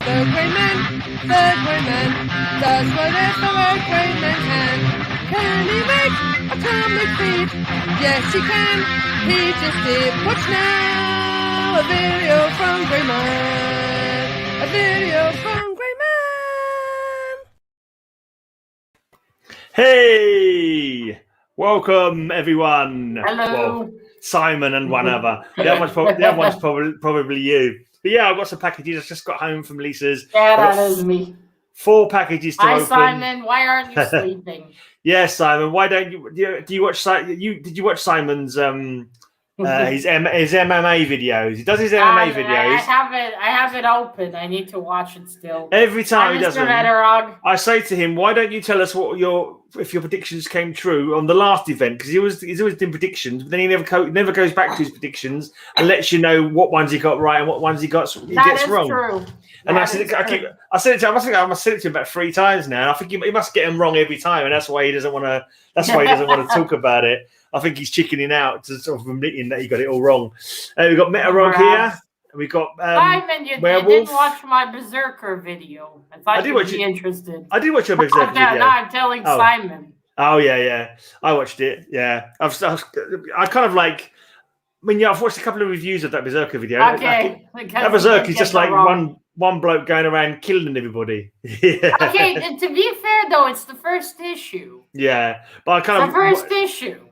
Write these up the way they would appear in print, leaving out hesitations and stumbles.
The Greyman does whatever a Greyman can. Can he make a comic feed? Yes, he can. He just did. Watch now. A video from Greyman. A video from Greyman. Hey! Welcome, everyone. Hello. Well, Simon and one other. The other one's probably you. But yeah, I've got some packages. I just got home from Lisa's. Yeah, that is me. 4 packages to open. Hi, Simon. Why aren't you sleeping? Yes, Simon. Why don't you? Do you watch? Did you watch Simon's his MMA videos? He does his MMA videos. I have it open. I need to watch it still. Every time he does them, I say to him, "Why don't you tell us if your predictions came true on the last event?" Because he's always doing predictions, but then he never goes back to his predictions and lets you know what ones he got right and what ones he gets wrong. True. And I said it to him about 3 times now. And I think he must get them wrong every time, and that's why he doesn't want to. That's why he doesn't want to talk about it. I think he's chickening out to sort of admitting that he got it all wrong. We've got Metarog here. We got Simon, you didn't watch my Berserker video. I thought you'd be interested. I did watch your Berserker video. No, I'm telling Simon. Oh yeah. I watched it. Yeah, I kind of like. I mean, yeah, I've watched a couple of reviews of that Berserker video. Okay. That Berserker is just like one bloke going around killing everybody. Yeah. Okay, to be fair though, it's the first issue. Yeah, but the first issue.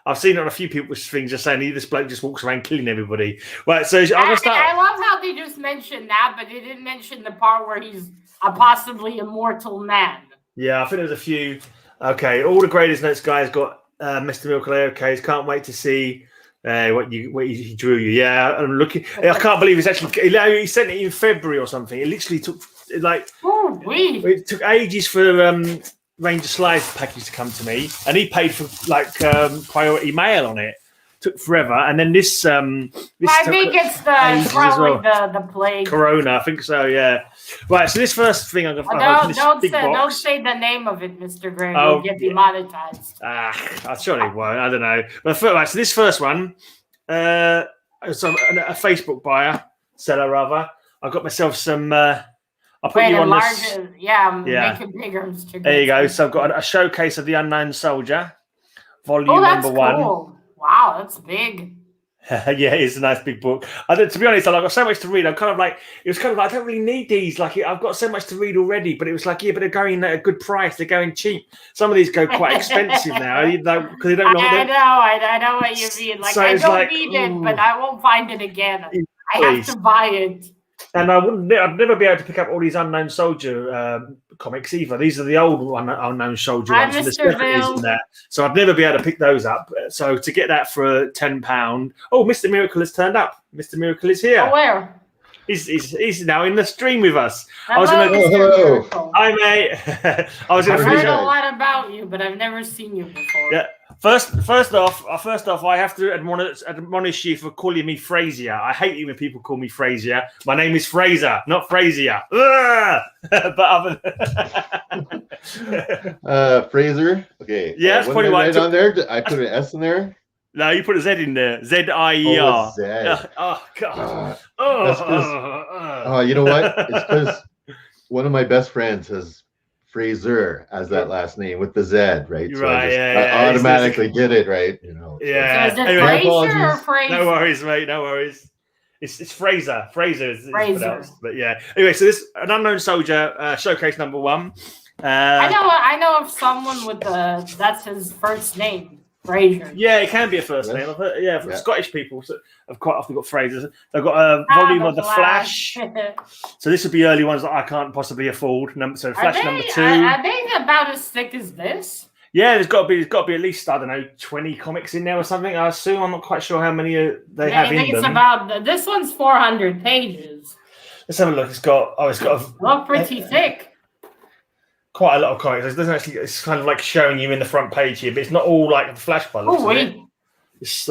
I've seen on a few people's things just saying this bloke just walks around killing everybody. Right, so I'm gonna start. I love how they just mentioned that, but they didn't mention the part where he's a possibly immortal man. Yeah, I think there's a few. Okay, all the greatest notes guys got Mr. Miracle AoK. Can't wait to see what he drew you. Yeah, I'm looking. I can't believe it's actually. He sent it in February or something. It literally took it took ages for Ranger Slide's package to come to me, and he paid for priority mail on it. Took forever, and then this I think it's probably the plague. Corona, I think so. Yeah. Right. So this first thing I'm gonna don't say the name of it, Mr. Gray. You'll get demonetized. I surely won't. I don't know. But so this first one, a Facebook seller rather. I got myself some. I'll put you on this. Make it bigger. There you go. So I've got a showcase of the Unknown Soldier, volume number 1. Cool. Wow, that's big. Yeah, it's a nice big book. To be honest, I've got so much to read. I don't really need these. Like, I've got so much to read already. But it was like, yeah, but they're going at a good price. They're going cheap. Some of these go quite expensive now because they don't. I know what you mean. Like, so I don't need it, but I won't find it again. I have to buy it. And I'd never be able to pick up all these Unknown Soldier comics either. These are the old Unknown Soldier ones. And in there. So I'd never be able to pick those up. So to get that for £10. Oh, Mr. Miracle has turned up. Mr. Miracle is here. Oh, where? He's now in the stream with us. Hello. Hi, mate. I've heard a lot about you, but I've never seen you before. Yeah. First off, I have to admonish you for calling me Frazier. I hate it when people call me Frazier. My name is Fraser, not Frazier. But other Fraser. Okay. Yeah, that's probably right on there. I put an S in there. No, you put a Z in there. Z-I-E-R. Z. Oh God. You know what? It's because one of my best friends has Fraser as that last name with the Z, right? So I automatically get it, right? You know. Yeah. So is it Fraser or Fraser? No worries, mate. No worries. It's Fraser. Fraser is pronounced. But yeah. Anyway, so this an Unknown Soldier showcase number 1. I know of someone with that's his first name. Fraser. Yeah, it can be a first name. Scottish people have quite often got Frasers. They've got a volume of The Flash. So this would be early ones that I can't possibly afford. So Flash number 2. Are they about as thick as this? Yeah, there's got to be at least 20 comics in there or something. I assume. I'm not quite sure how many they have in them. This one's 400 pages. Let's have a look. It's got pretty thick. Quite a lot of comics. It doesn't actually. It's kind of like showing you in the front page here, but it's not all like the Flash by the looks of it. It's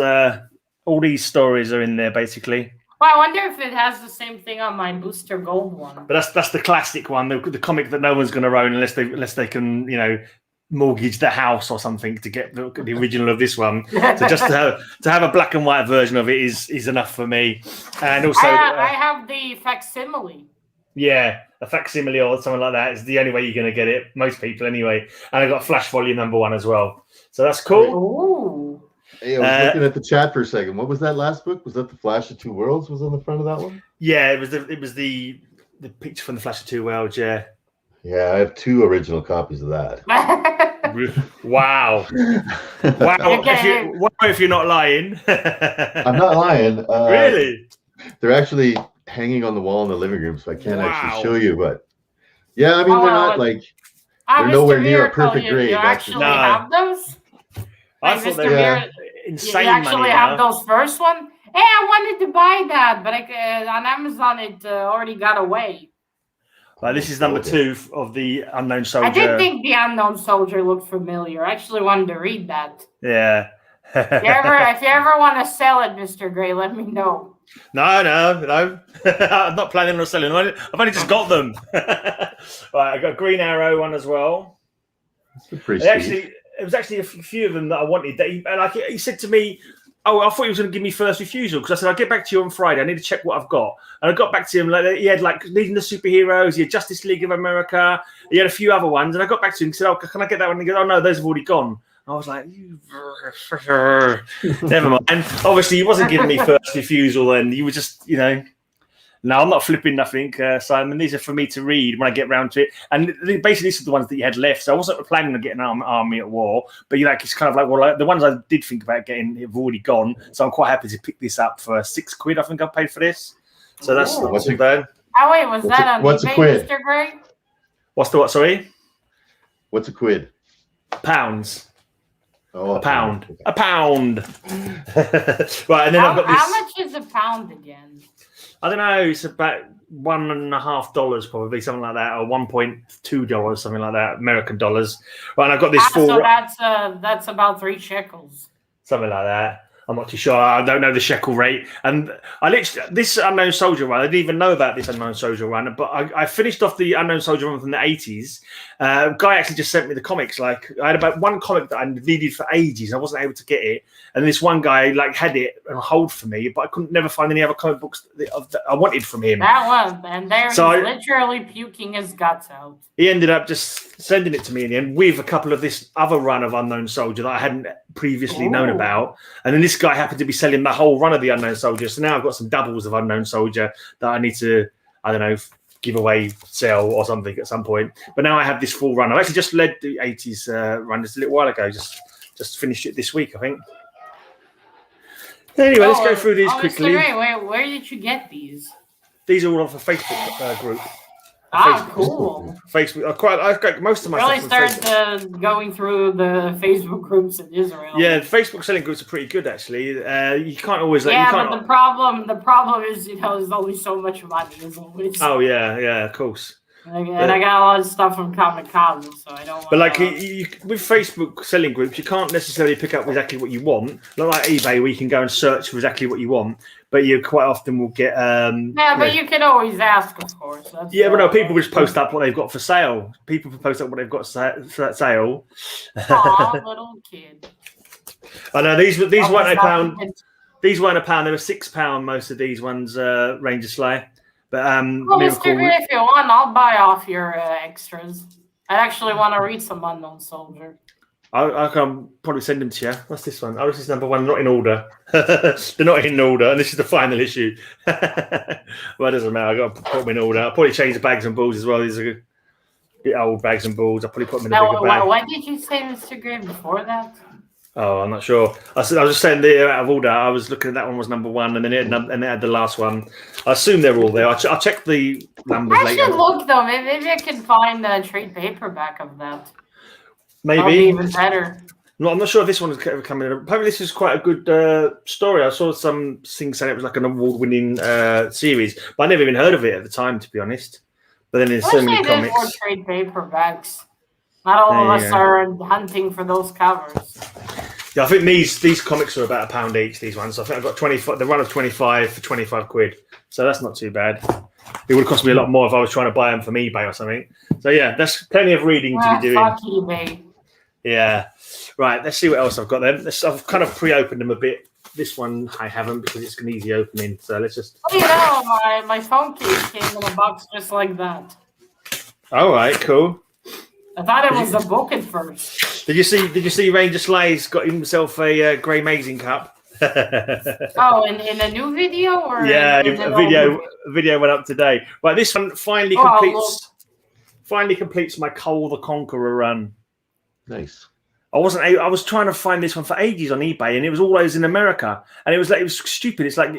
all these stories are in there basically. Well, I wonder if it has the same thing on my Booster Gold one. But that's the classic one, the comic that no one's going to own unless they can mortgage the house or something to get the original of this one. So just to have a black and white version of it is enough for me. And also, I have the facsimile. Yeah, a facsimile or something like that is the only way you're going to get it. Most people, anyway. And I got Flash Volume #1 as well. So that's cool. Ooh. Hey, I was looking at the chat for a second. What was that last book? Was that the Flash of Two Worlds? Was on the front of that one? Yeah, it was the picture from the Flash of Two Worlds. Yeah. Yeah, I have 2 original copies of that. Wow. Wow. If you're not lying. I'm not lying. Really? They're actually hanging on the wall in the living room, so I can't actually show you. But yeah, I mean, they're not like they're nowhere near a perfect grade. You actually have those? I thought they were insane. You actually have those first one? Hey, I wanted to buy that, but on Amazon it already got away. This is number 2 of the Unknown Soldier. I did think the Unknown Soldier looked familiar. I actually wanted to read that. Yeah. If you ever want to sell it, Mr. Gray, let me know. No. I'm not planning on selling them. I've only just got them. Right, I got Green Arrow one as well. That's pretty sweet. It was actually a few of them that I wanted. He said to me, "Oh, I thought he was going to give me first refusal," because I said, "I'll get back to you on Friday. I need to check what I've got." And I got back to him. He had Leading the Superheroes. He had Justice League of America. He had a few other ones. And I got back to him and said, "Oh, can I get that one?" And he goes, "Oh, no, those have already gone." I was like, never mind. Obviously, he wasn't giving me first refusal then. He was just, no, I'm not flipping nothing, Simon. These are for me to read when I get round to it. And basically, these are the ones that you had left. So I wasn't planning on getting an army at war. But it's kind of like, the ones I did think about getting have already gone. So I'm quite happy to pick this up for £6. I think I paid for this. So that's not too bad. Oh, wait, was that on eBay, Mr. Gray? What's the what, sorry? What's a quid? Pounds. Oh, a pound. A pound. Right, and then I've got this. How much is a pound again? I don't know. It's about $1.50 probably, something like that, or $1.2, something like that, American dollars. Right, and I've got this So that's about 3 shekels. Something like that. I'm not too sure. I don't know the shekel rate. And this Unknown Soldier run, I didn't even know about this Unknown Soldier run, but I finished off the Unknown Soldier run from the 80s. A guy actually just sent me the comics. I had about one comic that I needed for ages. I wasn't able to get it. And this one guy had it on hold for me, but I couldn't never find any other comic books that I wanted from him. That one. And he's literally puking his guts out. He ended up just sending it to me in the end with a couple of this other run of Unknown Soldier that I hadn't previously known about. And then this guy happened to be selling the whole run of the Unknown Soldier. So now I've got some doubles of Unknown Soldier that I need to, I don't know, give away, sell or something at some point. But now I have this full run. I actually just led the 80s run just a little while ago. Just finished it this week, I think. Anyway, let's go through these quickly. Mr. Ray, where did you get these? These are all off a Facebook group. Cool. Facebook. I've got most of my really stuff started going through the Facebook groups in Israel. Yeah, the Facebook selling groups are pretty good actually. You can't always. But the problem is, there's only so much money as always. Oh yeah, of course. And I got a lot of stuff from Comic Con, so I don't. But with Facebook selling groups, you can't necessarily pick up exactly what you want. Not like eBay, where you can go and search for exactly what you want. But you quite often will get. But you can always ask, of course. But no, people just post up what they've got for sale. People post up what they've got for that sale. Aw, little kid. I know these weren't a pound. These weren't a pound. They were £6. Most of these ones, Ranger Slayer. But Mr. Gray, if you want, I'll buy off your extras. I actually want to read some Unknown Soldier. I can probably send them to you. What's this one? Oh, this is number 1, not in order. They're not in order, and this is the final issue. Well, it doesn't matter. I've got to put them in order. I'll probably change the bags and balls as well. These are a bit old bags and balls. I'll probably put them in a bigger bag. What did you say, Mr. Gray, before that? Oh, I'm not sure. I was just saying they're out of order. I was looking at that one was number 1, and then it had the last one. I assume they're all there. I'll check the numbers later. I should look though. Maybe I can find a trade paperback of that. Maybe that'll be even better. No, I'm not sure if this one is ever coming. Apparently, this is quite a good story. I saw some things saying it was like an award-winning series, but I never even heard of it at the time, to be honest. But then there's so many comics. More trade paperbacks. Not all of us are hunting for those covers. Yeah, I think these comics are about £1 each. These ones. I think I've got 25. The run of 25 for £25. So that's not too bad. It would have cost me a lot more if I was trying to buy them from eBay or something. So yeah, that's plenty of reading to be doing. Fuck eBay. Yeah. Right. Let's see what else I've got then. I've kind of pre-opened them a bit. this one I haven't because it's an easy opening. So let's just. Oh, you know, my phone case came in a box just like that. All right, cool. I thought it was a book at first. Did you see Ranger Slay's got himself a Grey Mazing cup? Oh, in a new video or yeah, a video went up today. Right, this one finally completes my Cole the Conqueror run. Nice. I was trying to find this one for ages on eBay, and it was always in America, and it was stupid. It's like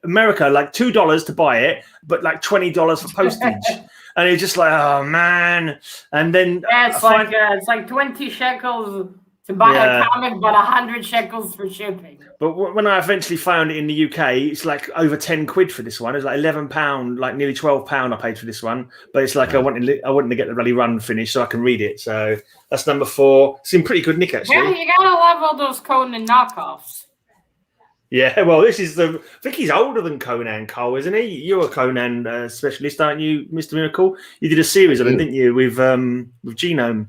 America, like $2 to buy it, but like $20 for postage. And it's just like, oh man! And then it's like 20 shekels to buy a comic, but 100 shekels for shipping. But when I eventually found it in the UK, it's like over 10 quid for this one. It's like £11, like nearly £12 I paid for this one. But it's like I wanted to get the bloody run finished so I can read it. So that's number 4. It's in pretty good nick actually. Yeah, you gotta love all those Conan knockoffs. Yeah, well, this is I think he's older than Conan Cole, isn't he? You're a Conan specialist, aren't you, Mr. Miracle? You did a series on him, didn't you, with Genome?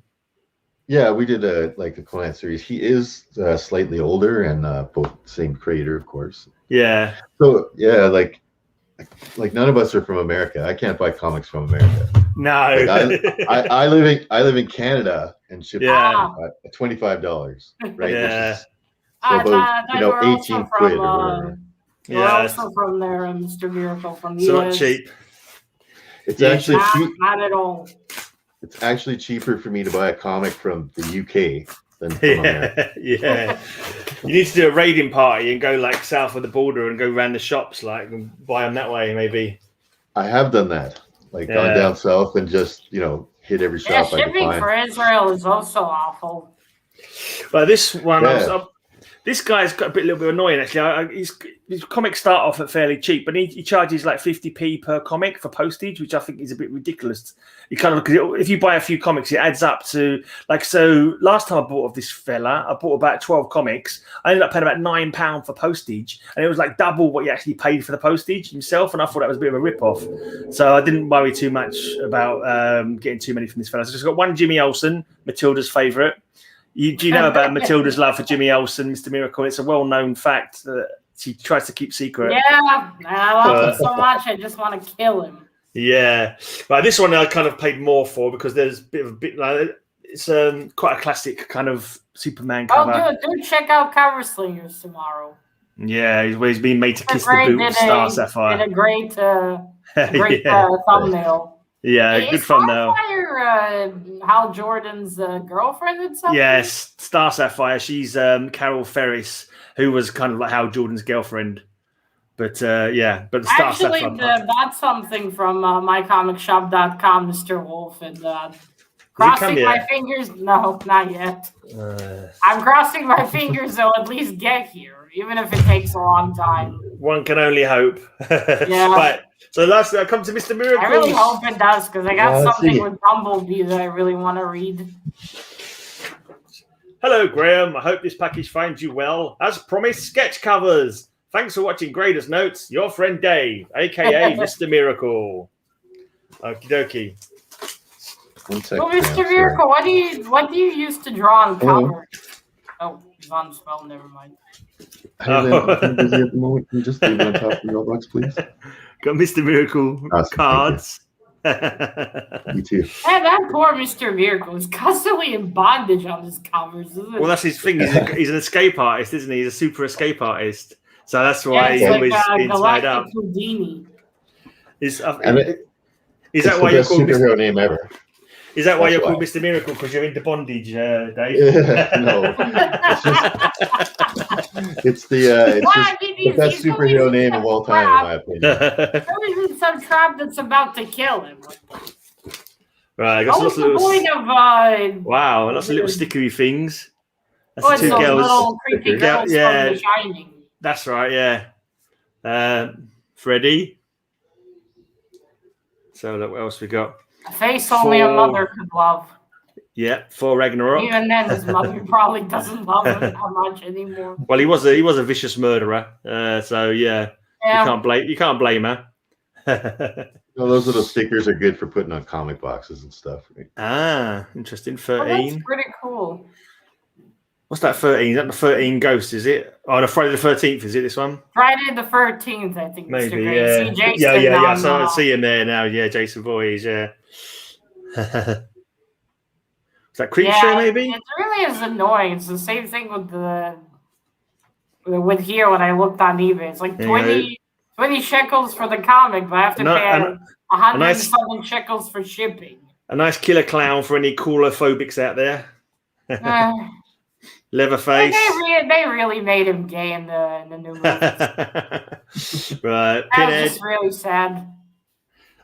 Yeah, we did a Conan series. He is slightly older and both same creator, of course. Yeah. So yeah, like none of us are from America. I can't buy comics from America. No. Like, I live in Canada and ship $25, right? Yeah. So about 18 quid or whatever. We're also from there, Mr. Miracle from the US. US. Not cheap. It's actually cheap. Not at all. It's actually cheaper for me to buy a comic from the UK than from America. Yeah. You need to do a raiding party and go like south of the border and go around the shops and buy them that way, maybe. I have done that. Gone down south and just, hit every shop I could find. Shipping for Israel is also awful. Well, this one, this guy's got a little bit annoying actually. His comics start off at fairly cheap, but he charges like 50p per comic for postage, which I think is a bit ridiculous. You kind of, because if you buy a few comics, it adds up to so. Last time I bought of this fella, I bought about 12 comics. I ended up paying about £9 for postage, and it was like double what you actually paid for the postage himself. And I thought that was a bit of a rip-off, so I didn't worry too much about getting too many from this fella. So I just got one Jimmy Olsen, Matilda's favourite. Do you know about Matilda's love for Jimmy Olsen, Mr. Miracle? It's a well-known fact that she tries to keep secret. Yeah, I love him so much. I just want to kill him. Yeah, but this one I kind of paid more for because there's it's quite a classic kind of Superman cover. Oh, do check out Cover Slingers tomorrow. Yeah, he's being made to kiss the boot of Star Sapphire. Did a great thumbnail. Yeah, good thumbnail. Hal Jordan's girlfriend and something? Yes, Star Sapphire. She's Carol Ferris, who was kind of like Hal Jordan's girlfriend. But Star Sapphire. That's something from mycomicshop.com, Mr. Wolf. And crossing my fingers. No, not yet. I'm crossing my fingers they'll at least get here, even if it takes a long time. One can only hope. Yeah. Right. So lastly, I come to Mr. Miracle. I really hope it does, because I got something with Bumblebee that I really want to read. Hello, Graham. I hope this package finds you well. As promised, sketch covers. Thanks for watching Graders Notes. Your friend Dave, a.k.a. Mr. Miracle. Okie dokie. Well, Mr. Miracle, what do you use to draw on covers? Oh, he's on spell. Never mind. I'm busy at the moment. Can you just leave it on top of your box, please? Got Mr. Miracle cards. Me too. Yeah, that poor Mr. Miracle is constantly in bondage on his covers, isn't it? Well, that's his thing. He's an escape artist, isn't he? He's a super escape artist. So that's why he's always inside out. Is that why you're called superhero name ever? Is that why you're called Mr. Miracle? Because you're into bondage, Dave? No. It's the best superhero name of all time, in my opinion. There isn't some trap that's about to kill him. Right, I got lots of lots of little stickery things. That's the two girls. Little creepy girls from The Shining. That's right, yeah. Freddie. So look, what else we got? A face only a mother could love. Yeah, for Ragnarok. Even then, his mother probably doesn't love him that much anymore. Well, he was a vicious murderer. So yeah, you can't blame her. No, those little stickers are good for putting on comic boxes and stuff. Right? Ah, interesting. 13. Oh, that's pretty cool. What's that 13? Is that the 13 Ghosts, is it? Oh, no, Friday the 13th, is it this one? Friday the 13th, I think. Maybe, Mr. yeah. See Jason Yeah. So I see him there now. Yeah, Jason Voorhees, yeah. Is that Creepshow, maybe? It really is annoying. It's the same thing with here when I looked on eBay. It's like 20 shekels for the comic, but I have to pay 100 shekels for shipping. A nice killer clown for any coolophobics out there. Leatherface. They really made him gay in the new movie. Right. That was just really sad.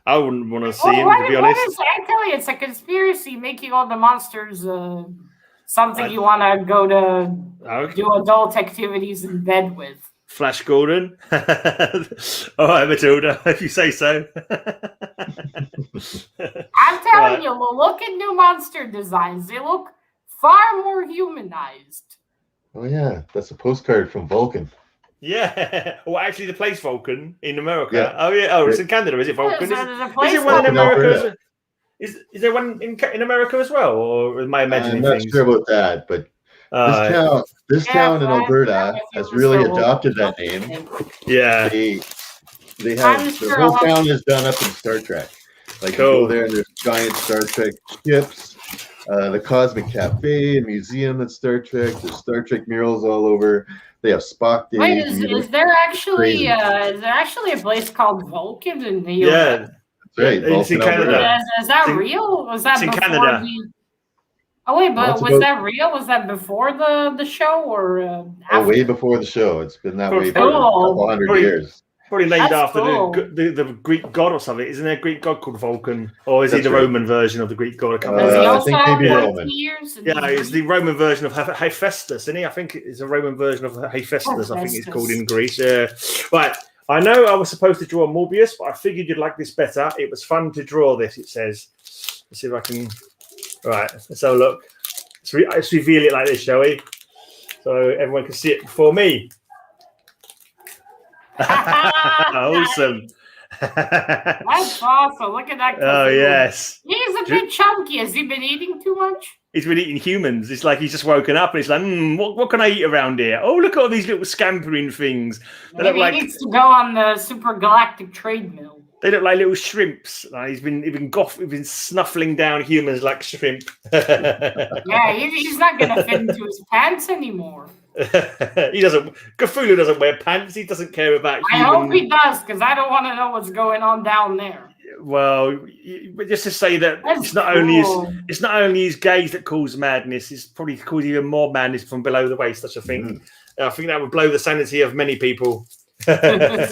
I wouldn't want to see him, to be honest. I tell you, it's a conspiracy making all the monsters something you want to go to do adult activities in bed with. Flash Gordon. All right, Matilda, if you say so. I'm telling you, look at new monster designs. They look far more humanized. Oh, yeah. That's a postcard from Vulcan. Yeah. Well, actually, the place Vulcan in America. Yeah. Oh, yeah. Oh, it's in Canada. Is it Vulcan? Is it one in America? Is there one in America as well? Or am I imagining I'm not sure about that, but this town in Alberta has really adopted that name. Yeah. They have the whole town is done up in Star Trek. Like you go there and there's giant Star Trek ships, the Cosmic Cafe, a museum that's Star Trek. There's Star Trek murals all over. They have Spock days. Wait, is there actually a place called Vulcan in the US? Yeah. Right, it's in Canada. Is that real? Was that before Canada? Oh wait, but was that real? Was that before the show or after? Way before the show. It's been that way for a couple hundred years. Probably named after the Greek god or something. Isn't there a Greek god called Vulcan? Or is he the Roman version of the Greek god? I think maybe Roman. Yeah, it's the Roman version of Hephaestus, isn't he? I think it's a Roman version of Hephaestus, I think it's called in Greece. Yeah. Right. I know I was supposed to draw Morbius, but I figured you'd like this better. It was fun to draw this, it says. Let's see if I can... Right, let's have a look. Let's reveal it like this, shall we? So everyone can see it before me. Awesome. That's awesome. Look at that. Oh, yes. He's a bit chunky. Has he been eating too much? He's been eating humans. It's like he's just woken up and he's like, what can I eat around here? Oh, look at all these little scampering things. Maybe he needs to go on the super galactic trade mill. They look like little shrimps. He's been snuffling down humans like shrimp. Yeah, he's not going to fit into his pants anymore. He doesn't. Cthulhu doesn't wear pants. He doesn't care about. I hope he does, because I don't want to know what's going on down there. Well, just to say that it's not only his gaze that causes madness. It's probably caused even more madness from below the waist. That's a thing. I think that would blow the sanity of many people. Well, I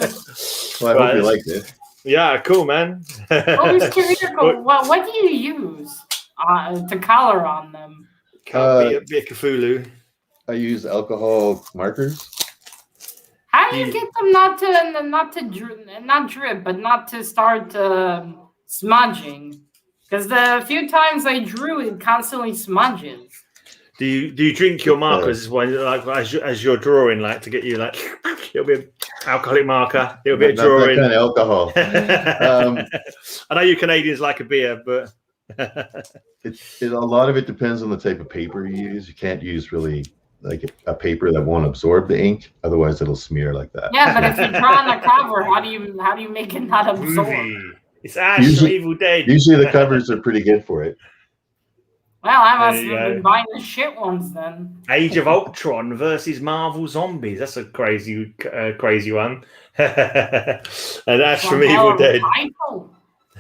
hope you liked it. Yeah, cool, man. What do you use to color on them? Be a Cthulhu. I use alcohol markers. How do you get them not to start smudging? Because the few times I drew, it constantly smudges. Do you drink your markers when as you're drawing, like to get you like it'll be an alcoholic marker, it'll be a drawing. That kind of alcohol. I know you Canadians like a beer, but a lot of it depends on the type of paper you use. You can't use really like a paper that won't absorb the ink, otherwise it'll smear like that. Yeah, but if you draw on the cover, how do you make it not absorb? It's Ash from Evil Dead. Usually the covers are pretty good for it. Well, I must have been buying the shit ones then. Age of Ultron versus Marvel Zombies. That's a crazy one. And Ash from Evil Dead.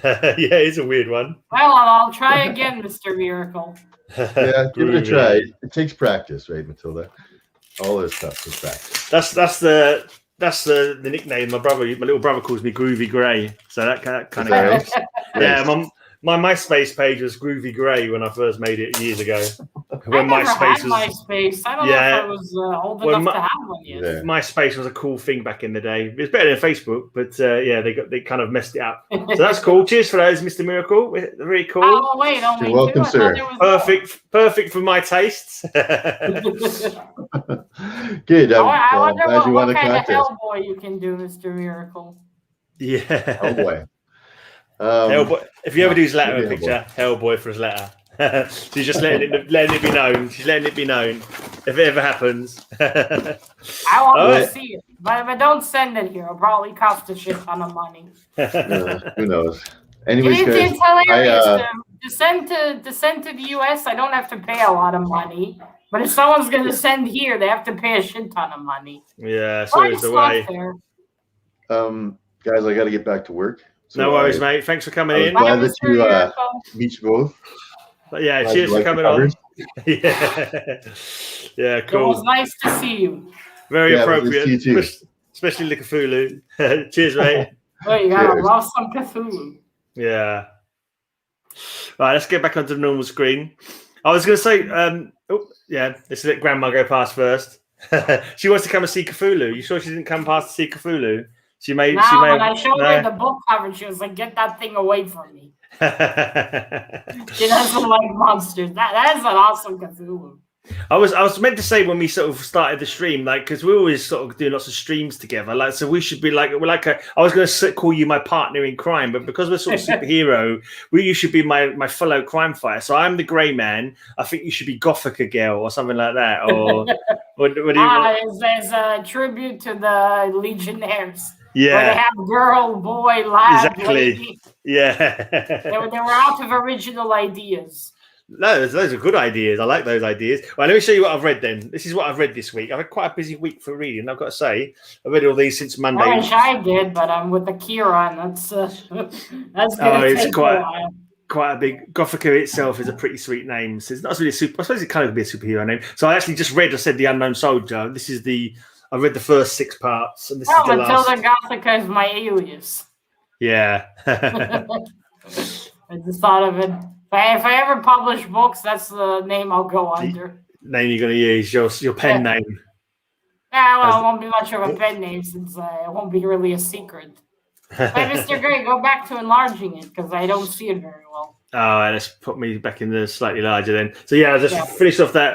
Yeah, it's a weird one. Well, I'll try again, Mr. Miracle. Yeah, give it a try. It takes practice, right, Matilda? All this stuff is practice. That's the nickname. My little brother calls me Groovy Gray. So that kind of goes. Yeah, my MySpace page was Groovy Gray when I first made it years ago. When MySpace was MySpace. I don't know if I was old enough to have one yet. Yeah. MySpace was a cool thing back in the day. It's better than Facebook, but they kind of messed it up. So that's cool. Cheers for those, Mr. Miracle. Very cool. Oh wait, only You're welcome, sir. Perfect for my tastes. Good. I wonder what kind of Hellboy you can do, Mr. Miracle. Yeah. Hellboy. Hellboy. If you ever do his letter picture, Hellboy for his letter. She's just letting it be known. She's letting it be known if it ever happens. I want to see it, but if I don't send it here, it'll probably cost a shit ton of money. Who knows? Anyways, it's hilarious to send to the US. I don't have to pay a lot of money, but if someone's going to send here, they have to pay a shit ton of money. Yeah, so is the way. Guys, I got to get back to work. So no worries, mate. Thanks for coming in. Glad that you meet you both. But yeah, cheers for coming on. Yeah, cool. It was nice to see you. Very appropriate, especially the Cthulhu. Cheers, mate. Oh, you gotta love some Cthulhu. Yeah. Right, let's get back onto the normal screen. I was going to say, let's let Grandma go past first. She wants to come and see Cthulhu. You sure she didn't come past to see Cthulhu? When I showed her the book cover, she was like, "Get that thing away from me." She doesn't like monsters. That is an awesome Cthulhu. I was meant to say when we sort of started the stream, like, because we always sort of do lots of streams together, like, so we should be like I was going to call you my partner in crime, but because we're sort of superhero, you should be my fellow crime fighter. So I'm the Grey Man. I think you should be Gothika Girl or something like that. Or what do you? There's a tribute to the Legionnaires. Yeah, where they have girl, boy, lad, exactly. lady. Yeah, they were out of original ideas. No, those are good ideas. I like those ideas. Well, let me show you what I've read then. This is what I've read this week. I've had quite a busy week for reading, I've got to say. I've read all these since Monday. I wish I did, but I'm with Akira, and that's going to take a while. Quite a big. Gothika itself is a pretty sweet name. So it's not really I suppose it kind of be a superhero name. So I actually just read, I said The Unknown Soldier. This is I read the first 6 parts. And this is the Matilda Gothika is my alias. Yeah. I just thought of it. If I ever publish books, that's the name I'll go under. Name you're going to use, your pen name. Yeah, well, it won't be much of a pen name since it won't be really a secret. But Mr. Gray, go back to enlarging it because I don't see it very well. Oh, let's put me back in the slightly larger then. So yeah, I just finished off that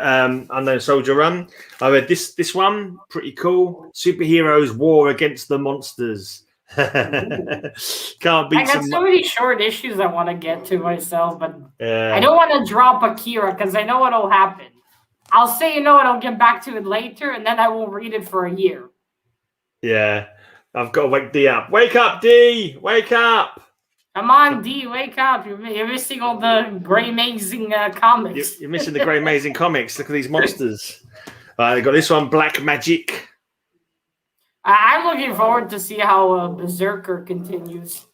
Unknown Soldier run. I read this one, pretty cool. Superheroes War Against the Monsters. Can't beat. I got so many short issues I want to get to myself, but I don't want to drop Akira because I know what'll happen. I'll say, I'll get back to it later, and then I won't read it for a year. Yeah, I've got to wake D up. Wake up, D! Wake up! Come on, D, wake up. You're missing all the Grey Amazing comics. You're missing the Grey Amazing comics. Look at these monsters. I got this one, Black Magic. I'm looking forward to see how Berserker continues.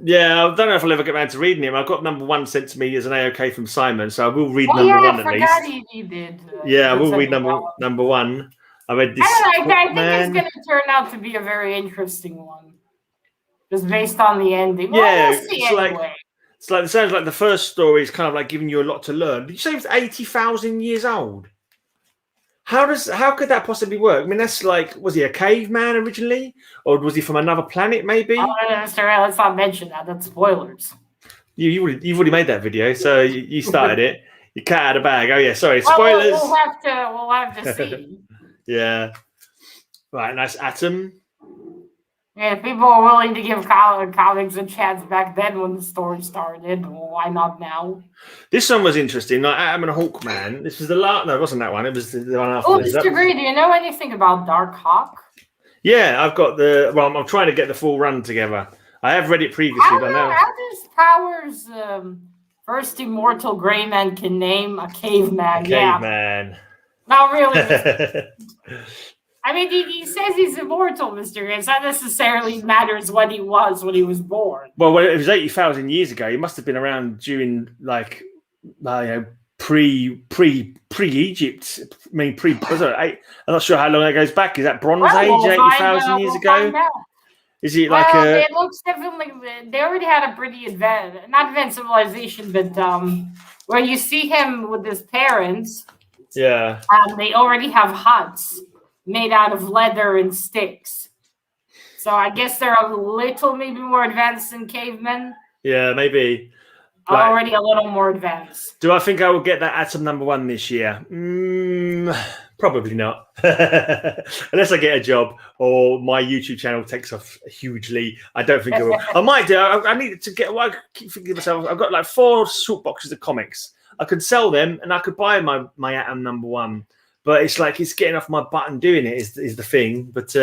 Yeah, I don't know if I'll ever get around to reading him. I've got number 1 sent to me as an AoK from Simon, so I will read number 1 at least. I forgot he did. I will read number 1. I read this. I think it's going to turn out to be a very interesting one. Just based on the ending. Well, we'll see anyway. It sounds like the first story is kind of like giving you a lot to learn. Did you say it was 80,000 years old? How could that possibly work? I mean, that's like, was he a caveman originally, or was he from another planet? Maybe. Oh, let's not mention that. That's spoilers. You've already made that video, so you started it. You cat out of the bag. Oh yeah, sorry, spoilers. We'll have to see. Yeah. Right, nice Atom. Yeah, people were willing to give comics a chance back then when the story started. Well, why not now? This one was interesting. Like Atom and Hawkman. This was the last. No, it wasn't that one. It was the one after. Oh, Mr. Gray, do you know anything about Dark Hawk? Yeah, I've got I'm trying to get the full run together. I have read it previously, but now. How does Powers, first immortal Grey Man, can name a caveman? Caveman. Yeah. Not really. I mean, he says he's immortal, Mr. Gray. It's not necessarily matters what he was when he was born. Well, it was 80,000 years ago. He must have been around during, pre-Egypt. I mean, I'm not sure how long that goes back. Is that Bronze Age, 80,000 years ago? Is it like a... It looks definitely... They already had a pretty not advanced civilization, but where you see him with his parents... Yeah. They already have huts made out of leather and sticks. So I guess they're a little maybe more advanced than cavemen. Yeah, maybe. Already a little more advanced. Do I think I will get that Atom number 1 this year? Probably not, unless I get a job or my YouTube channel takes off hugely. I don't think it will. I might do. I need to get. Well, I keep thinking to myself, I've got like 4 short boxes of comics. I could sell them, and I could buy my Atom #1. But it's like it's getting off my butt and doing it is the thing. But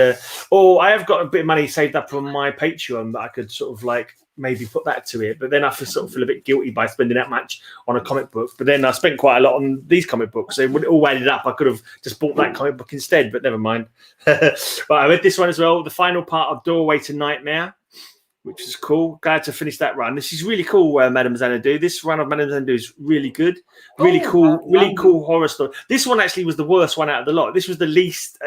or I have got a bit of money saved up on my Patreon that I could sort of like maybe put that to it. But then I sort of feel a bit guilty by spending that much on a comic book. But then I spent quite a lot on these comic books. So when it all added up, I could have just bought that comic book instead. But never mind. But I read this one as well. The final part of Doorway to Nightmare, which is cool. Glad to finish that run. This is really cool, Madame Xanadu. This run of Madame Xanadu is really good. Really cool horror story. This one actually was the worst one out of the lot. This was the least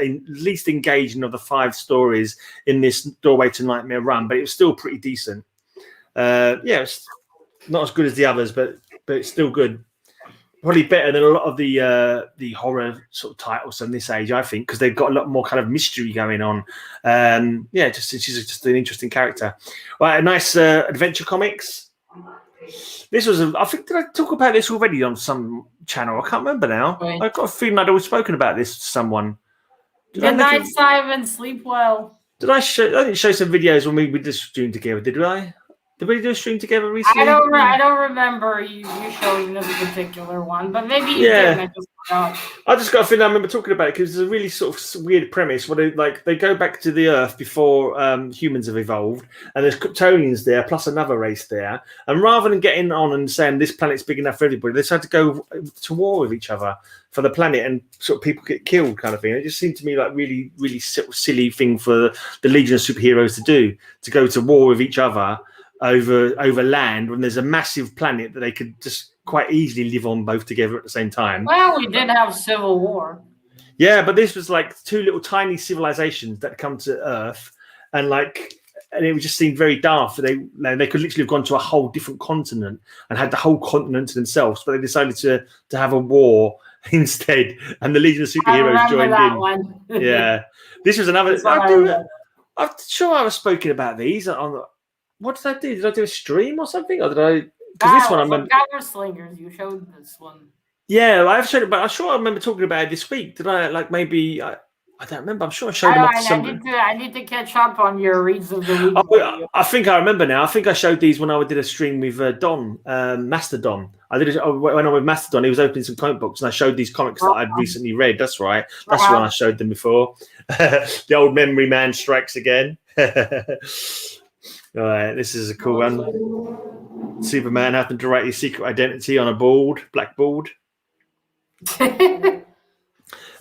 engaging of the 5 stories in this Doorway to Nightmare run, but it was still pretty decent. Yeah, it's not as good as the others, but it's still good. Probably better than a lot of the horror sort of titles from this age, I think, because they've got a lot more kind of mystery going on. Yeah, she's just an interesting character. Right, a nice adventure comics. This was, I think, did I talk about this already on some channel? I can't remember now. Right. I've got a feeling I'd always spoken about this to someone. Good night, Simon. Sleep well. Did I show? I didn't show some videos when we did a stream together. Did I? Did we do a stream together recently? I don't remember you showing this particular one, but maybe you did. And I just forgot. I just got a feeling I remember talking about it because it's a really sort of weird premise where they go back to the Earth before humans have evolved, and there's Kryptonians there plus another race there, and rather than getting on and saying this planet's big enough for everybody, they decide to go to war with each other for the planet, and sort of people get killed, kind of thing. It just seemed to me like really, really sort of silly thing for the Legion of Superheroes to do, to go to war with each other over land when there's a massive planet that they could just quite easily live on both together at the same time. Well, we did have civil war. Yeah, but this was like 2 little tiny civilizations that come to Earth, and it just seemed very daft. They could literally have gone to a whole different continent and had the whole continent to themselves, but they decided to have a war instead, and the Legion of Superheroes joined in. One. Yeah, this was another. I'm sure I was speaking about these on. What did I do? Did I do a stream or something? Or did I? Because this one I remember. Power Slingers, you showed this one. Yeah, I've showed it, but I'm sure I remember talking about it this week. Did I? Like maybe I don't remember. I'm sure I showed them off to somebody. I need to catch up on your reads of the week. I think I remember now. I think I showed these when I did a stream with Don, Master Don. I did it when I was with Master Don. He was opening some comic books, and I showed these comics that I'd recently read. That's right. That's when I showed them before. The old memory man strikes again. All right, this is a cool one. Superman happened to write his secret identity on a blackboard.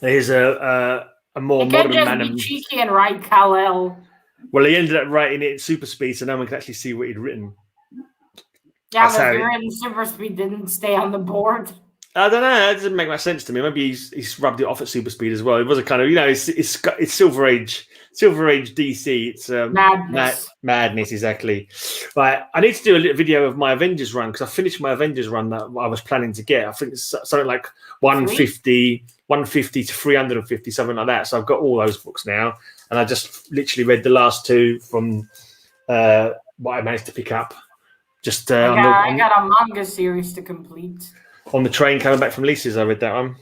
Here's a more modern man. Be cheeky and write Kal-El. Well, he ended up writing it in super speed, so no one could actually see what he'd written. Yeah, but if you're in super speed, didn't stay on the board. I don't know. That doesn't make much sense to me. Maybe he's rubbed it off at super speed as well. It was a kind of, it's Silver Age DC. It's madness, exactly. Right, I need to do a video of my Avengers run because I finished my Avengers run that I was planning to get. I think it's something like 150 to 350, something like that. So I've got all those books now, and I just literally read the last 2 from what I managed to pick up. Just I got a manga series to complete. On the train coming back from Lisa's, I read that one.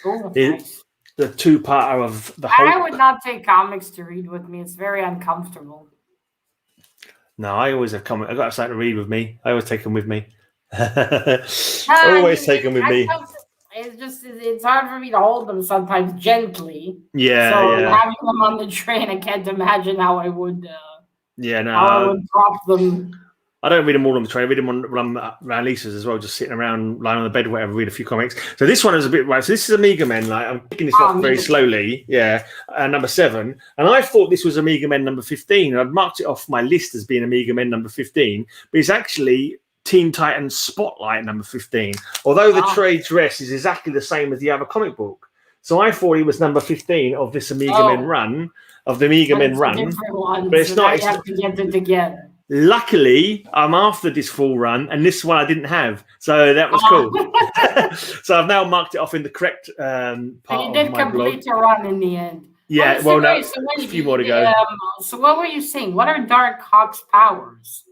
Oh, nice. The 2-parter of the Hulk. I would not take comics to read with me. It's very uncomfortable. No, I always have comics. I've got something to read with me. I always take them with me. Always take them with me. It's hard for me to hold them sometimes gently. Yeah. So having them on the train, I can't imagine how I would. I would drop them. I don't read them all on the train. I read them around Lisa's as well, just sitting around, lying on the bed, whatever, read a few comics. So this one is a bit right. So this is Amiga Men. Like I'm picking this up very slowly. Yeah, number 7. And I thought this was Amiga Men number 15. And I'd marked it off my list as being Amiga Men number 15, but it's actually Teen Titans Spotlight number 15. Although the trade dress is exactly the same as the other comic book, so I thought it was number 15 of this Amiga Men run, of the Amiga Men run. But it's not. You have to get it again. Luckily, I'm after this full run, and this one I didn't have, so that was cool. So I've now marked it off in the correct part of my blog. You did complete your run in the end. Yeah, a few more to go. So what were you saying? What are Dark Hawk's powers?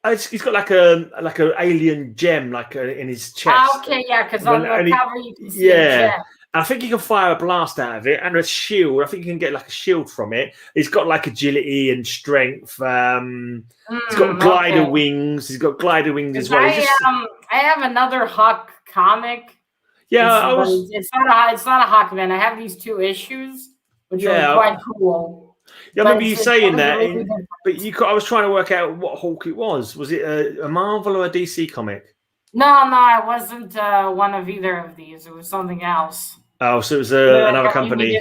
He's got like an alien gem, in his chest. Okay, yeah, because on the cover you can see a gem. I think you can fire a blast out of it and a shield. I think you can get like a shield from it. It's got like agility and strength. It's got glider wings. He's got glider wings as well. I have another Hawk comic. Yeah, it's not a Hawk event. I have these 2 issues, which are quite cool. Yeah, I remember you saying that. But I was trying to work out what Hulk it was. Was it a Marvel or a DC comic? No, it wasn't one of either of these. It was something else. Oh, so it was another company.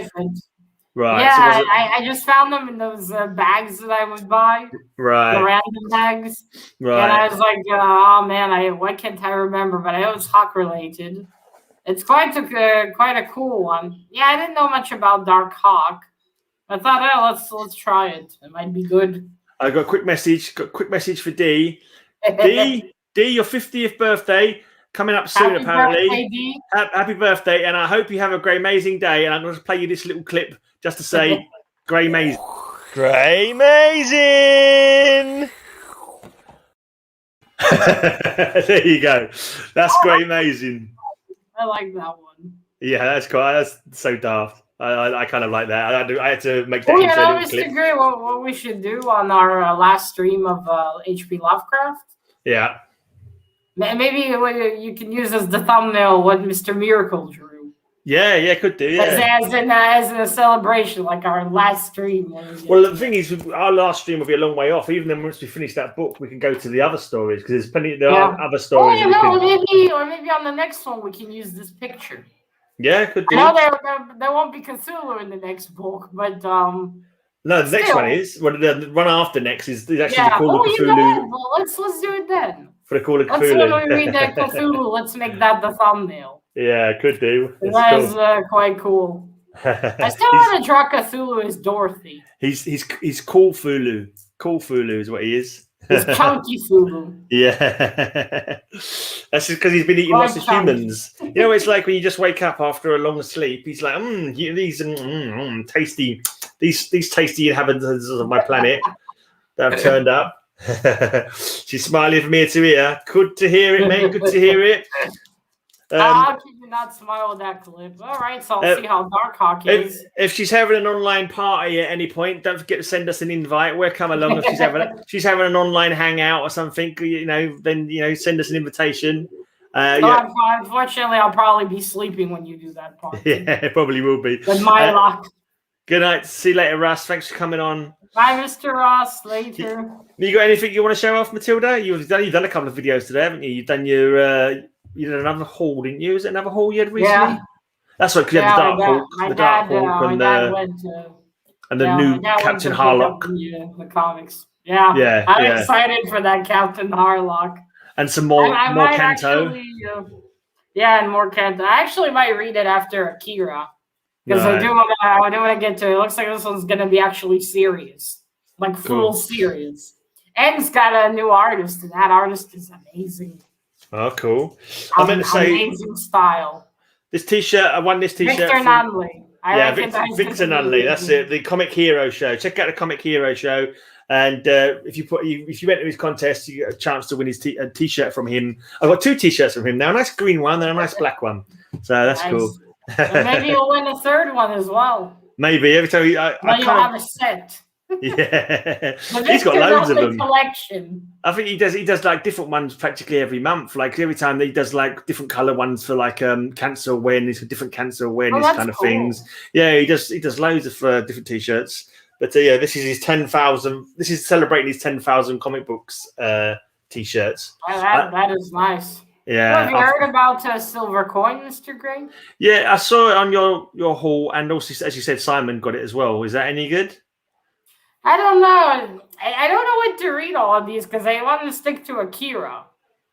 Right. Yeah, so I just found them in those bags that I would buy. Right. The random bags. Right. And I was like, oh man, why can't I remember? But I know it's Hawk related. It's quite a cool one. Yeah, I didn't know much about Dark Hawk. I thought, let's try it. It might be good. I got a quick message. For D. D, your 50th birthday coming up soon. Happy apparently. Birthday, D. Happy birthday, and I hope you have a great, amazing day. And I'm going to play you this little clip just to say, "Grey amazing." Grey amazing. There you go. That's Grey amazing. I like that one. Yeah, that's cool. That's so daft. I kind of like that. I had to make that. Mr. Gray, what we should do on our last stream of H.P. Lovecraft? Yeah. Maybe you can use as the thumbnail what Mr. Miracle drew. Yeah, could do. Yeah. As in a celebration, like our last stream. Well, the thing is, our last stream will be a long way off. Even then, once we finish that book, we can go to the other stories because there's plenty. There are other stories. Maybe on the next one we can use this picture. Yeah, could do. I know there won't be Cthulhu in the next book, but no, the next one is. Well, the one after next is actually the Call of Cthulhu. You know what? Well, let's do it then. For the Call of Cthulhu. When we read that Cthulhu, let's make that the thumbnail. Yeah, could do. That is quite cool. I still want to draw Cthulhu as Dorothy. He's cool Fulu. Cool Fulu is what he is. He's chunky Fulu. Yeah. That's just because he's been eating lots of humans. You know, it's like when you just wake up after a long sleep. He's like, these tasty, these tasty inhabitants of my planet that have turned up. She's smiling from ear to ear. Good to hear it, mate. Good to hear it. How can you not smile at that clip? All right, so I'll see how Dark Hawk is. If she's having an online party at any point, don't forget to send us an invite. We'll come along. If she's having an online hangout or something, then send us an invitation. Unfortunately, I'll probably be sleeping when you do that party. Yeah, it probably will be. With my luck. Good night. See you later, Russ. Thanks for coming on. Bye, Mr. Ross. Later. You got anything you want to show off, Matilda? You've done a couple of videos today, haven't you? You've done your. You did another haul, didn't you? Was it another haul you had recently? Yeah. That's right, because you had the Dark Hawk and the new Captain Harlock. The comics. Yeah. I'm excited for that Captain Harlock. And some more Kanto. And more Kanto. I actually might read it after Akira. Because I do want to get to it. It looks like this one's going to be actually serious. Like full serious. And it's got a new artist, and that artist is amazing. Oh, cool. I meant to say amazing style. This t-shirt, I won this t-shirt. Victor Nunley. Victor Nunley. That's it. The Comic Hero Show. Check out the Comic Hero Show. And if you enter his contest, you get a chance to win his t-shirt from him. I've got 2 t-shirts from him now. A nice green one and a nice black one. So that's cool. And maybe you'll win a third one as well. Maybe every time you'll have a set. Yeah, he's got loads of them. Collection. I think he does like different ones practically every month. Like every time he does like different color ones for like cancer awareness, for different cancer awareness kind of things. Yeah, he does loads of different t-shirts. But this is his 10,000. This is celebrating his 10,000 comic books t-shirts. That is nice. Yeah. Have you heard about Silver Coin, Mr. Gray? Yeah, I saw it on your haul, and also as you said, Simon got it as well. Is that any good? I don't know. I don't know what to read all of these because I want to stick to Akira.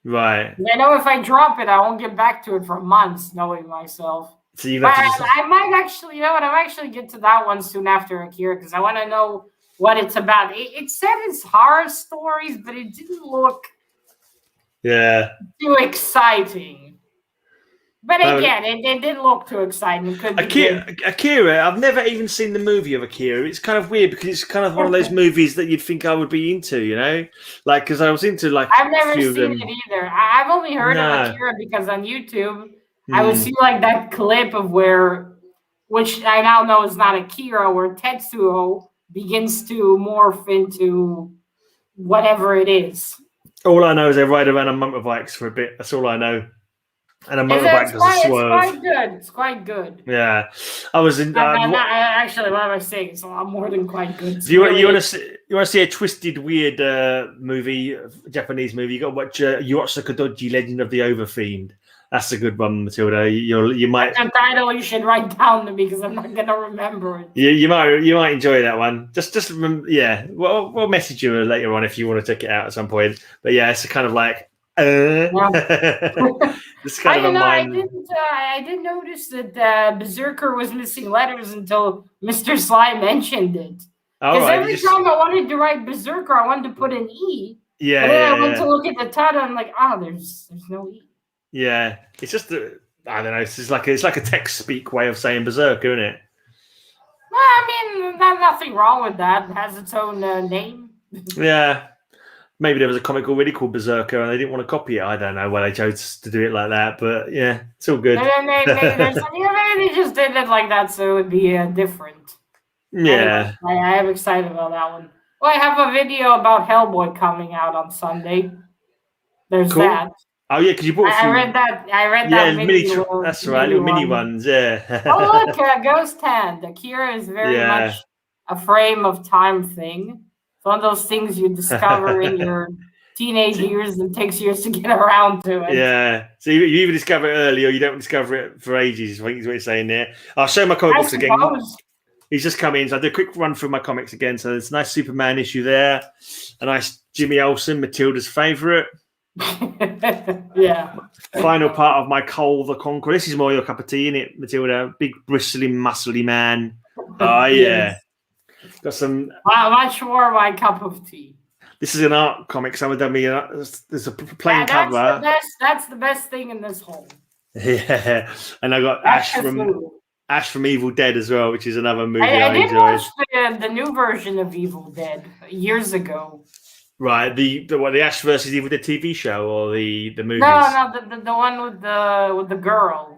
Right. I know if I drop it, I won't get back to it for months, knowing myself. So you I might actually, I might actually get to that one soon after Akira because I want to know what it's about. It said it's horror stories, but it didn't look too exciting. But again, it didn't look too exciting. Akira, I've never even seen the movie of Akira. It's kind of weird because it's kind of one of those movies that you'd think I would be into, you know? Like, because I was into like I've never seen it either. I've only heard of Akira because on YouTube, I would see like that clip of which I now know is not Akira, where Tetsuo begins to morph into whatever it is. All I know is they ride around on motorbikes for a bit. That's all I know. And a motorbike does a swerve. It's quite good. It's quite good. Yeah, I was in. Actually, what am I saying? It's a lot more than quite good. Do you want to see a twisted, weird movie, Japanese movie? You got to watch Yotsuka Kodoji, Legend of the Overfiend. That's a good one, Matilda. You might. That title you should write down to me because I'm not gonna remember it. You might enjoy that one. Just yeah. We'll message you later on if you want to check it out at some point. But yeah, it's kind of like. It's kind of I didn't notice that Berserker was missing letters until Mr. Sly mentioned it. Because every time I wanted to write Berserker, I wanted to put an E. Yeah. And then I went to look at the title, and I'm like, there's no E. Yeah, it's just I don't know. It's like a text speak way of saying Berserker, isn't it? Well, I mean, there's nothing wrong with that. It has its own name. Yeah. Maybe there was a comic already called Berserker and they didn't want to copy it. I don't know why they chose to do it like that, but yeah, it's all good. Maybe they just did it like that so it would be different. Yeah. Anyway, I am excited about that one. Well, I have a video about Hellboy coming out on Sunday. There's that. Oh yeah, because you bought. I read that. Yeah, mini. That's right, little mini ones. Yeah. Oh look, Ghost Hand. Akira is very much a frame of time thing. It's one of those things you discover in your teenage years and takes years to get around to it. Yeah. So you either discover it early or you don't discover it for ages. I think is what you're saying there. I'll show my comic books again. He's just come in, so I did a quick run through my comics again. So there's a nice Superman issue there, a nice Jimmy Olsen, Matilda's favourite. Yeah. Final part of my Cole the Conqueror. This is more your cup of tea, isn't it, Matilda? Big, bristly, muscly man. Oh yeah. Got some. Much more my cup of tea. This is an art comic. Someone done me. There's a plain cover. That's the best thing in this whole. Yeah, and I got Ash from Evil Dead as well, which is another movie I did enjoy. watch the new version of Evil Dead years ago. Right, the Ash versus Evil Dead TV show or the movies? No, the one with the girl.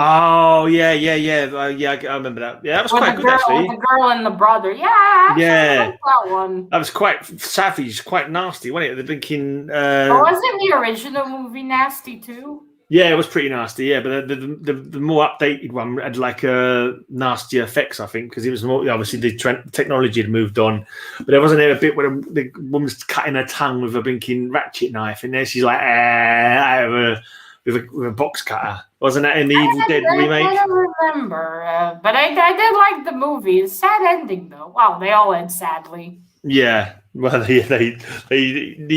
Oh yeah, I remember that. Yeah, that was quite good actually. The girl and the brother. Yeah, I like that one. That was quite savage, quite nasty, wasn't it? The thinking. Wasn't the original movie nasty too? Yeah, it was pretty nasty. Yeah, but the more updated one had like nastier effects, I think, because it was more obviously the technology had moved on. But there wasn't a bit where the woman's cutting her tongue with a blinking ratchet knife, and then she's like with a box cutter. Wasn't that in the Evil Dead remake? I don't remember, but I did like the movie. It's a sad ending though. Wow, they all end sadly. Yeah. Well, they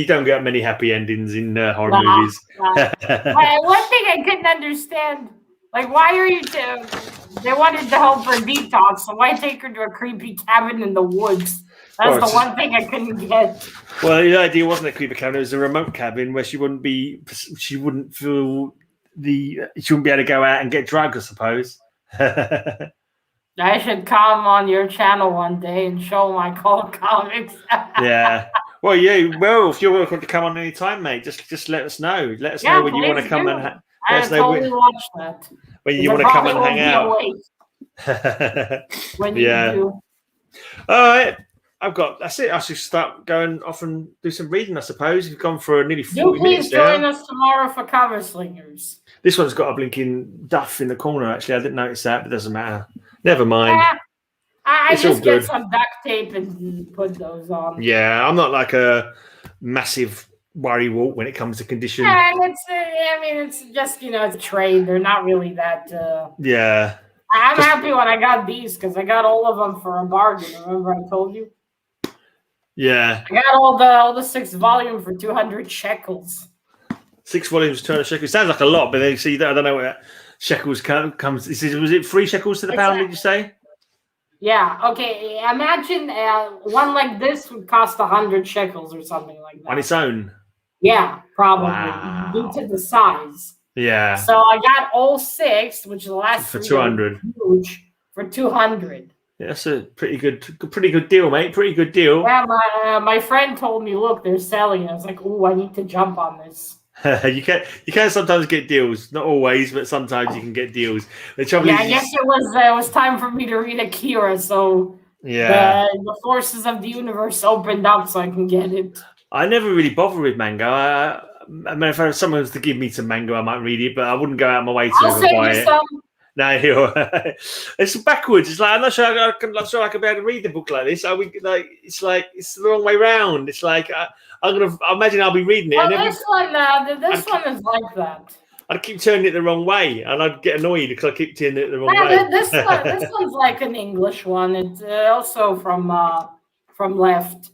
don't get many happy endings in horror movies. One thing I couldn't understand, like, why are you? They wanted to help her detox, so why take her to a creepy cabin in the woods? That's the one thing I couldn't get. Well, the idea wasn't a creepy cabin; it was a remote cabin where she wouldn't be able to go out and get drugs, I suppose. I should come on your channel one day and show my cold comics. Yeah. Well, if you're welcome to come on any time, mate, just let us know. Let us know when you want to come and I totally watch that. When you want to come and hang out. When you do. All right. That's it. I should start going off and do some reading, I suppose. You've gone for nearly 40 minutes. Please join us tomorrow for Cover Slingers. This one's got a blinking duff in the corner, actually. I didn't notice that, but it doesn't matter. Never mind. I just get some duct tape and put those on. Yeah, I'm not like a massive worrywart when it comes to condition. Yeah, and it's just, it's a trade. They're not really that... Yeah. I'm happy when I got these because I got all of them for a bargain. Remember I told you? Yeah. I got all the 6 volumes for 200 shekels. 6 volumes, 200 shekels. Sounds like a lot, but then see, I don't know where shekels comes. Was it 3 shekels to the pound? Did you say? Yeah. Okay. Imagine one like this would cost 100 shekels or something like that on its own. Yeah, probably wow. Due to the size. Yeah. So I got all 6, which the last for 200. Huge for 200. Yeah, that's a pretty good deal, mate. Pretty good deal. Yeah, my friend told me, look, they're selling it. I was like, ooh, I need to jump on this. You can sometimes get deals, not always, but sometimes you can get deals. The trouble is, I guess it was time for me to read Akira, so the forces of the universe opened up so I can get it. I never really bother with manga. I mean, if someone was to give me some manga, I might read it, but I wouldn't go out of my way to buy it. No, it's backwards. It's like I'm not sure I can be able to read the book like this. It's the wrong way round. It's like I imagine I'll be reading it. Well, this one is like that. I'd keep turning it the wrong way, and I'd get annoyed because I keep turning it the wrong way. This one's like an English one. It's also from left.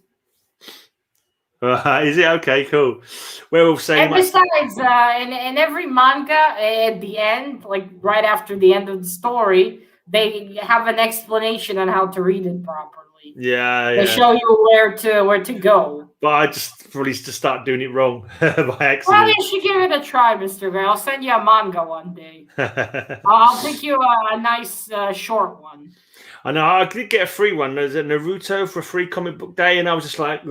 Is it okay? Cool. Well, and besides, in every manga, at the end, like right after the end of the story, they have an explanation on how to read it properly. Yeah, they show you where to go. But I just probably to start doing it wrong by accident. Well, you should give it a try, Mr. Gray. I'll send you a manga one day. I'll pick you a nice short one. I know I did get a free one. There's a Naruto for a free comic book day, and I was just like, you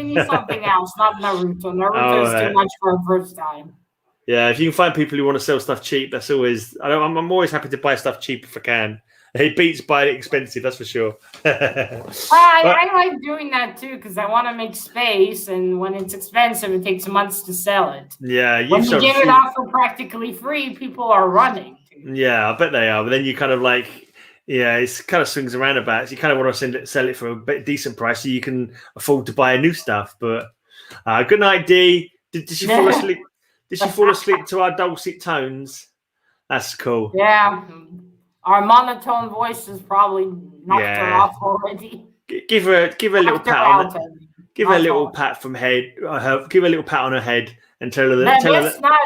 need something else, not Naruto. Naruto is too much for a first time. Yeah, if you can find people who want to sell stuff cheap, that's always. I'm always happy to buy stuff cheap if I can. It beats buying it expensive, that's for sure. I like doing that too because I want to make space, and when it's expensive, it takes months to sell it. Yeah, when you give it out for practically free, people are running. Yeah, I bet they are. But then you kind of it kind of swings around about. So you kind of want to sell it for a decent price so you can afford to buy new stuff. But good night, Dee. Did she fall asleep? Did she fall asleep to our dulcet tones? That's cool. Yeah, our monotone voices probably knocked her off already. Give her a little pat give her a little pat from head. Give her a little pat on her head. And tell her that.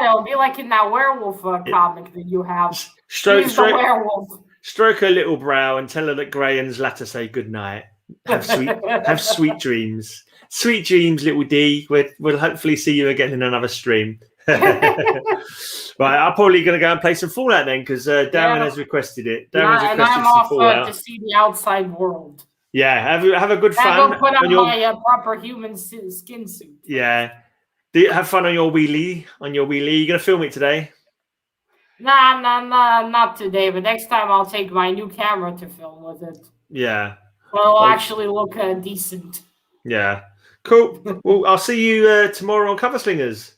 It'll be like in that werewolf comic that you have. Stroke her little brow and tell her that Graham's latter say good night. Have sweet dreams. Sweet dreams, little D. We'll hopefully see you again in another stream. Right, I'm probably going to go and play some Fallout then because Darren has requested it. And I'm off to see the outside world. Yeah, have a good fun. Go put on my proper human skin suit. Yeah. Have fun on your wheelie. You gonna film it today? Nah, not today. But next time I'll take my new camera to film with it. Yeah. Well, it'll actually look decent. Yeah. Cool. Well, I'll see you tomorrow on Cover Slingers.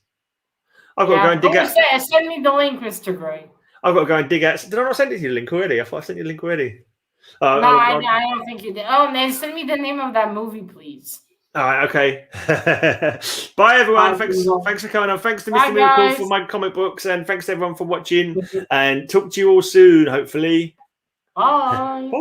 I've got to go and dig out. Send me the link, Mr. Gray. I've got to go and dig out. Did I not send you the link already? I thought I sent you the link already. I don't think you did. Oh, then send me the name of that movie, please. All right, okay. Bye, everyone. Thanks for coming on. Thanks to Mr. Miracle for my comic books, and thanks to everyone for watching. And talk to you all soon, hopefully. Bye.